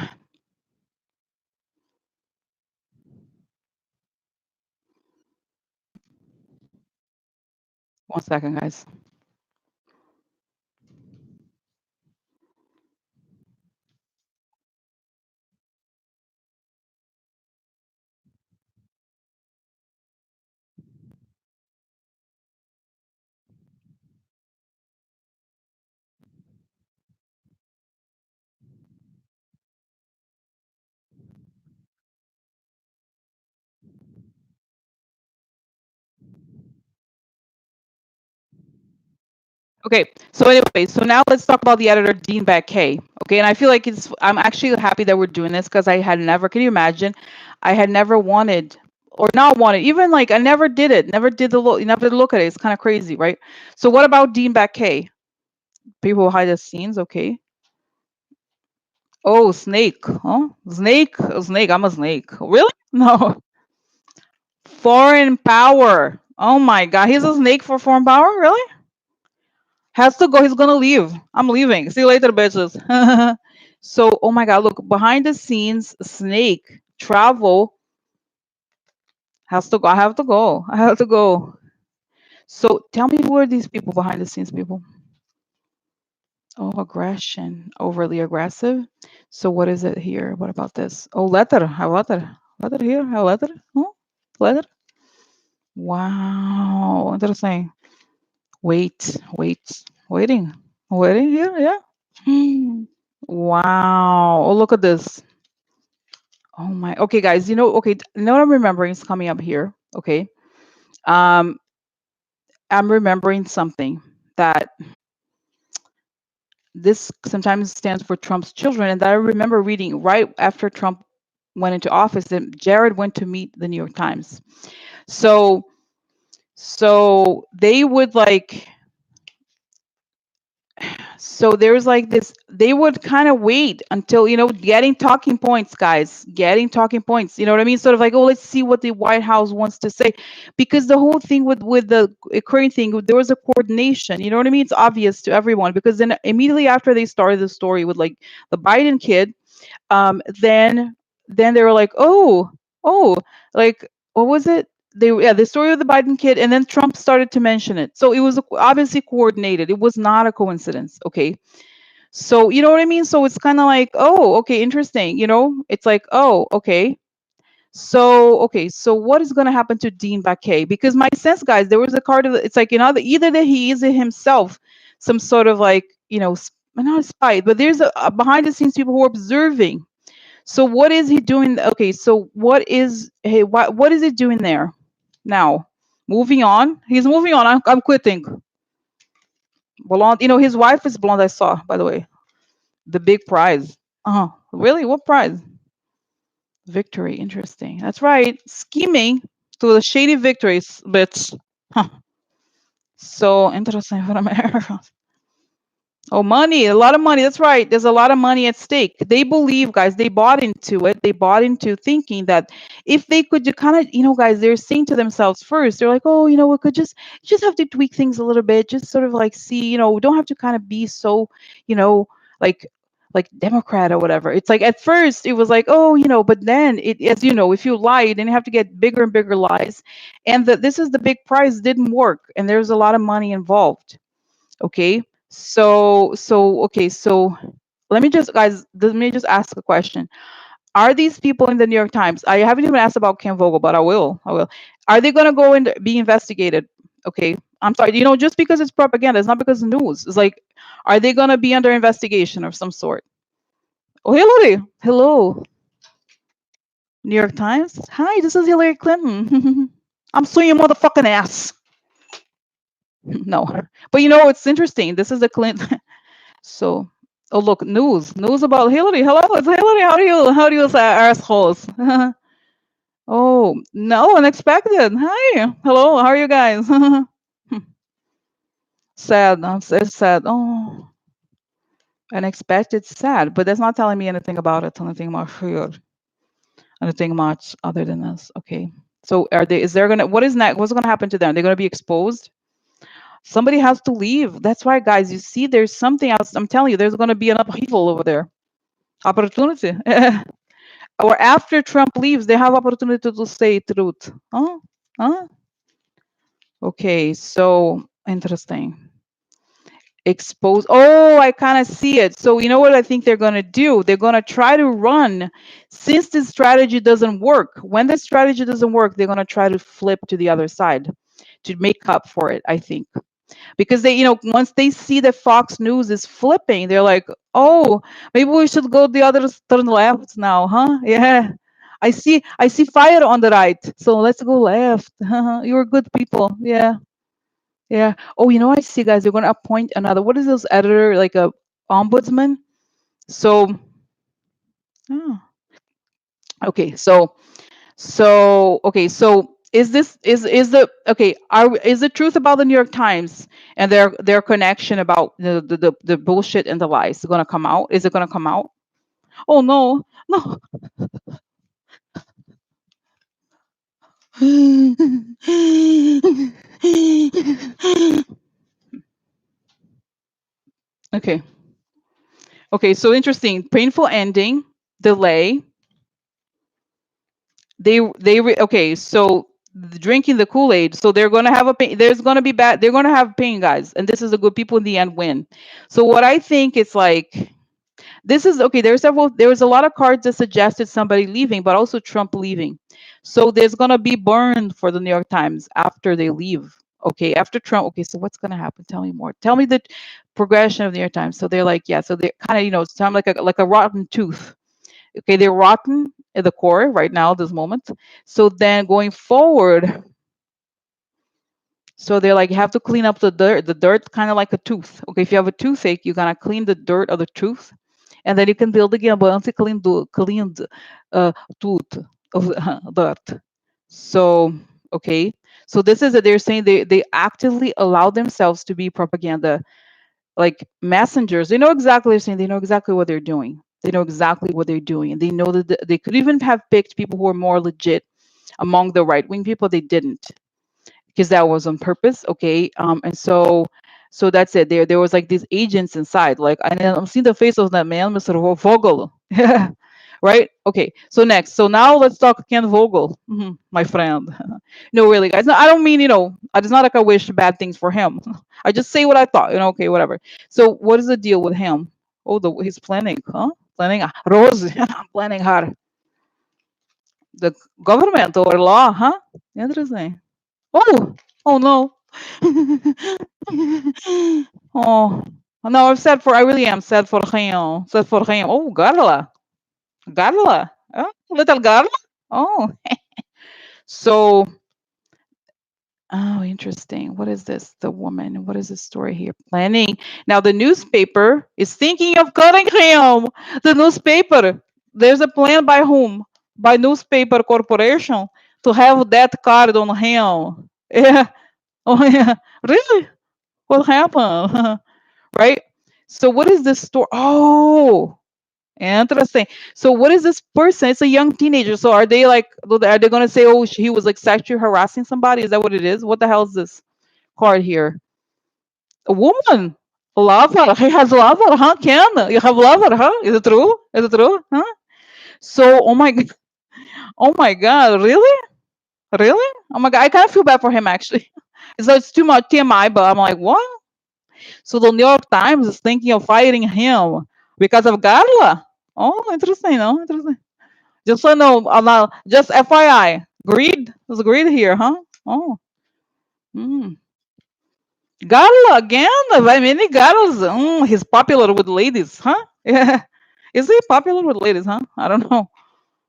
one second, guys. Okay, so anyway, so now let's talk about the editor Dean Baquet. Okay, and I feel like I'm actually happy that we're doing this because I had never, can you imagine? I had never wanted or not wanted, even like I never did it, never did the look, never did look at it. It's kind of crazy, right? So what about Dean Baquet? People behind the scenes, okay. Oh, snake, huh? Snake, snake. I'm a snake. Really? No. Foreign power. Oh my God, he's a snake for foreign power, really? Has to go. He's gonna leave. I'm leaving. See you later, bitches. So, oh my God, look, behind the scenes, Snake travel has to go. I have to go. I have to go. So tell me, who are these people behind the scenes people? Oh, aggression, overly aggressive. So what is it here? What about this? Oh, letter. A letter. Letter here. A letter. Huh? Letter. Wow. Interesting. Waiting. Waiting here. Yeah. Wow. Oh, look at this. Oh my. Okay, guys. Okay. You know what I'm remembering is coming up here. Okay. Um, I'm remembering something that this sometimes stands for Trump's children, and that I remember reading right after Trump went into office that Jared went to meet the New York Times. So, so they would like so there's like this they would kind of wait until getting talking points, guys, getting talking points, you know what I mean, sort of like, oh, let's see what the White House wants to say, because the whole thing with the occurring thing, there was a coordination, you know what I mean, it's obvious to everyone, because then immediately after they started the story with like the Biden kid, then they were like, oh, like what was it? The story of the Biden kid, and then Trump started to mention it. So it was obviously coordinated. It was not a coincidence. Okay. So you know what I mean? So it's kind of like, oh, okay, interesting. It's like, oh, okay. So okay, so what is going to happen to Dean Baquet? Because my sense, guys, there was a card of it's like, either that he is himself some sort of like, not a spy, but there's a behind the scenes people who are observing. So what is he doing? Okay, so what is he doing there now? Moving on. He's moving on. I'm quitting. Blonde. His wife is blonde. I saw, by the way, the big prize. Really? What prize? Victory. Interesting. That's right. Scheming to the shady victories, bitch. Huh. So interesting for America. Oh, money, a lot of money. That's right. There's a lot of money at stake. They believe, guys, they bought into it. They bought into thinking that if they could kind of, guys, they're saying to themselves first, they're like, oh, we could just have to tweak things a little bit, just sort of like see, we don't have to kind of be so, you know, like Democrat or whatever. It's like at first it was like, oh, but then as if you lie, then you have to get bigger and bigger lies. And this is the big prize didn't work. And there's a lot of money involved. Okay. So let me just ask a question. Are these people in the New York Times? I haven't even asked about Ken Vogel, but I will. Are they going to go and be investigated? Okay. I'm sorry, just because it's propaganda, it's not because it's news. It's like, are they going to be under investigation of some sort? Oh, Hillary. Hello. New York Times. Hi, this is Hillary Clinton. I'm suing your motherfucking ass. No. But it's interesting. This is the Clinton. So, oh look, news about Hillary. Hello, it's Hillary. How do you say assholes? Oh no, unexpected. Hi, hello. How are you guys? Sad. I'm so sad. Oh, unexpected, sad. But that's not telling me anything about it. Anything more weird. Anything much other than this. Okay. So are they? Is there gonna? What is next? What's gonna happen to them? They're gonna be exposed. Somebody has to leave. That's why, guys. You see, there's something else. I'm telling you, there's gonna be an upheaval over there. Opportunity. Or after Trump leaves, they have opportunity to say truth. Huh? Huh? Okay, so interesting. Expose. Oh, I kind of see it. So you know what I think they're gonna do? They're gonna try to run. Since this strategy doesn't work, when the strategy doesn't work, they're gonna try to flip to the other side to make up for it. I think. Because they once they see that Fox News is flipping, they're like, oh, maybe we should go the other turn left now, huh? Yeah, I see fire on the right, so let's go left. You're good people. Yeah, yeah. Oh, I see, guys, they're going to appoint another, what is this editor, like a ombudsman. So oh, okay, so is this is the okay? Is the truth about the New York Times and their connection about the bullshit and the lies going to come out? Is it going to come out? Oh no, no. Okay, okay. So interesting, painful ending, delay. Okay. So drinking the Kool-Aid. So they're going to have a pain. There's going to be bad. They're going to have pain, guys, and this is the good people in the end win. So what I think it's like. This is okay. There was a lot of cards that suggested somebody leaving, but also Trump leaving. So there's gonna be burn for the New York Times after they leave. Okay, after Trump. Okay, so what's gonna happen? Tell me more. Tell me the progression of the New York Times. So they're like, yeah. So they're kind of, sound like a rotten tooth. Okay, they're rotten at the core right now, this moment. So then going forward, so they're like, you have to clean up the dirt. The dirt kind of like a tooth. Okay, if you have a toothache, you're gonna clean the dirt of the tooth, and then you can build again once you cleaned tooth of dirt. So okay, so this is that they're saying they actively allow themselves to be propaganda like messengers. They know exactly they're saying they know exactly what they're doing. They know exactly what they're doing, and they know that they could even have picked people who are more legit among the right wing people. They didn't, because that was on purpose. Okay, and so that's it. There was like these agents inside, like, and I'm seeing the face of that man, Mr. Vogel. Right. Okay, so next, so now let's talk Ken Vogel. My friend. No, really, guys, no, I don't mean, it's not like I wish bad things for him. I just say what I thought, okay, whatever. So what is the deal with him? Oh, he's planning, huh? Planning Rose. Planning hard. The government or law, huh? Interesting. Oh, oh no. Oh, no, I'm sad for, I really am sad for him. Sad for him. Oh, Garla. Garla. Little Garla. Oh, so Oh, interesting. What is this? The woman. What is the story here? Planning. Now, the newspaper is thinking of cutting him. The newspaper. There's a plan by whom? By newspaper corporation to have that card on him. Yeah. Oh, yeah. Really? What happened? Right? So, what is this story? Oh, interesting. So, what is this person? It's a young teenager. So, are they like, are they going to say, oh, he was like sexually harassing somebody? Is that what it is? What the hell is this card here? A woman. Lover. He has lover, huh? Ken, you have lover, huh? Is it true? Is it true? Huh? So, oh my, oh my God, really? Really? Oh my God, I kind of feel bad for him actually. So it's too much TMI, but I'm like, what? So the New York Times is thinking of firing him because of Carla. Oh, interesting, no? Interesting. Just so you know, just FYI, greed. There's greed here, huh? Oh, mm. Carla again? By many girls. He's popular with ladies, huh? Yeah. Is he popular with ladies, huh? I don't know.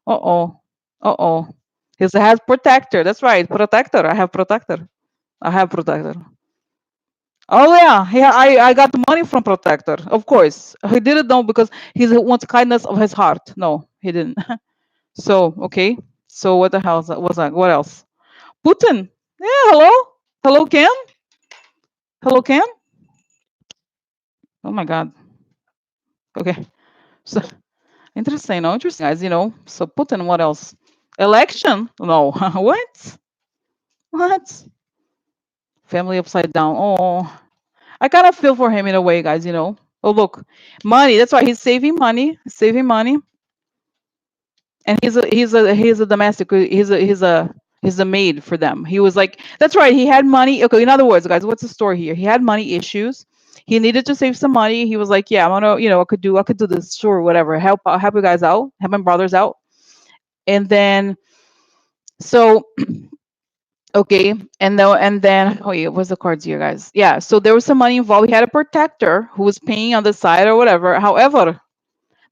Uh-oh. Uh-oh. He has protector. That's right. Protector. I have protector. I have protector. Oh yeah, I got money from Protector. Of course, he didn't know because he wants kindness of his heart. No, he didn't. So okay. So what the hell was that? What else? Putin. Yeah. Hello. Hello, Ken. Hello, Ken. Oh my God. Okay. So interesting. No, interesting, guys. So Putin. What else? Election. No. What? What? Family upside down. Oh, I kind of feel for him in a way, guys. Oh look, money. That's why he's saving money. Saving money. And he's a domestic. He's a maid for them. He was like, that's right. He had money. Okay, in other words, guys, what's the story here? He had money issues. He needed to save some money. He was like, yeah, I'm gonna, I could do this, sure, whatever. Help you guys out, help my brothers out. And then so okay, and then oh yeah, what's the cards here, guys? Yeah, so there was some money involved. He had a protector who was paying on the side or whatever. However,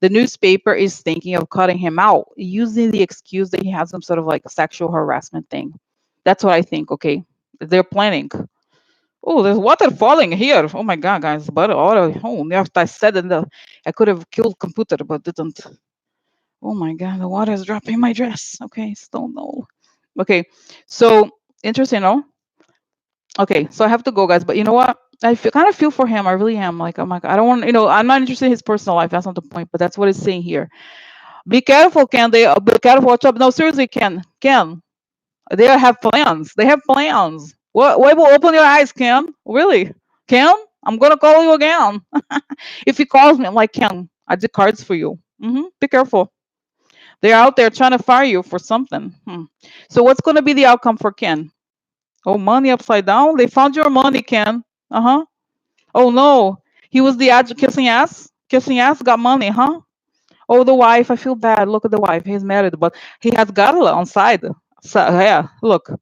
the newspaper is thinking of cutting him out using the excuse that he has some sort of like sexual harassment thing. That's what I think. Okay. They're planning. Oh, there's water falling here. Oh my God, guys. But after I said it, I could have killed computer, but didn't. Oh my God, the water is dropping my dress. Okay, still no. Okay, so interesting, no? Okay, so I have to go, guys. But you know what? Kind of feel for him. I really am. Like, oh my God, I don't want. I'm not interested in his personal life. That's not the point. But that's what it's saying here. Be careful, Ken. Be careful. Watch out. No, seriously, Ken. Ken. They have plans. They have plans. What? Why will open your eyes, Ken? Really, Ken? I'm gonna call you again. If he calls me, I'm like, Ken, I did cards for you. Be careful. They're out there trying to fire you for something. So what's gonna be the outcome for Ken? Oh, money upside down. They found your money, Ken. Uh-huh. Oh no. He was the kissing ass. Kissing ass got money, huh? Oh, the wife. I feel bad. Look at the wife. He's married, but he has Garla on side. So yeah, look,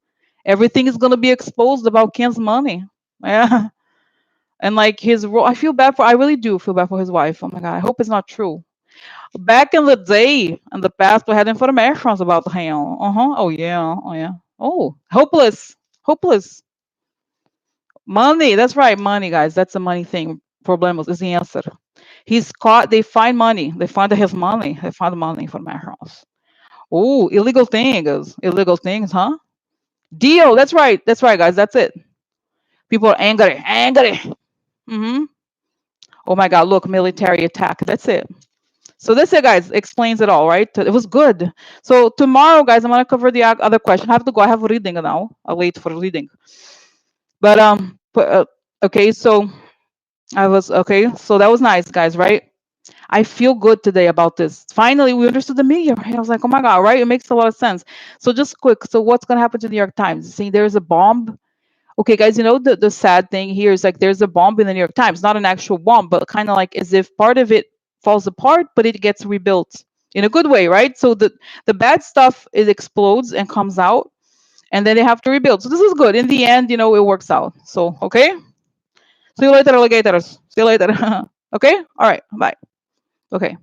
everything is gonna be exposed about Ken's money. Yeah, and like his role. I feel bad for. I really do feel bad for his wife. Oh my God. I hope it's not true. Back in the day, in the past, we had informations about him. Uh huh. Oh yeah. Oh yeah. Oh, hopeless. Hopeless. Money. That's right. Money, guys. That's the money thing. Problemos is the answer. He's caught. They find money. They find his money. They find the money from my house. Oh, illegal things. Illegal things, huh? Deal. That's right. That's right, guys. That's it. People are angry. Angry. Mm-hmm. Oh my God. Look, military attack. That's it. So this, guys, explains it all, right? It was good. So tomorrow, guys, I'm gonna cover the other question. I have to go. I have a reading now. I'll wait for reading. But okay. So I was okay. So that was nice, guys, right? I feel good today about this. Finally, we understood the media, right? I was like, oh my God, right? It makes a lot of sense. So just quick. So what's gonna happen to the New York Times? See, there's a bomb. Okay, guys, the sad thing here is like there's a bomb in the New York Times, not an actual bomb, but kind of like as if part of it falls apart, but it gets rebuilt in a good way, right? So the bad stuff it explodes and comes out, and then they have to rebuild. So this is good. In the end, it works out. So okay. See you later, alligators. See you later. Okay. All right. Bye. Okay.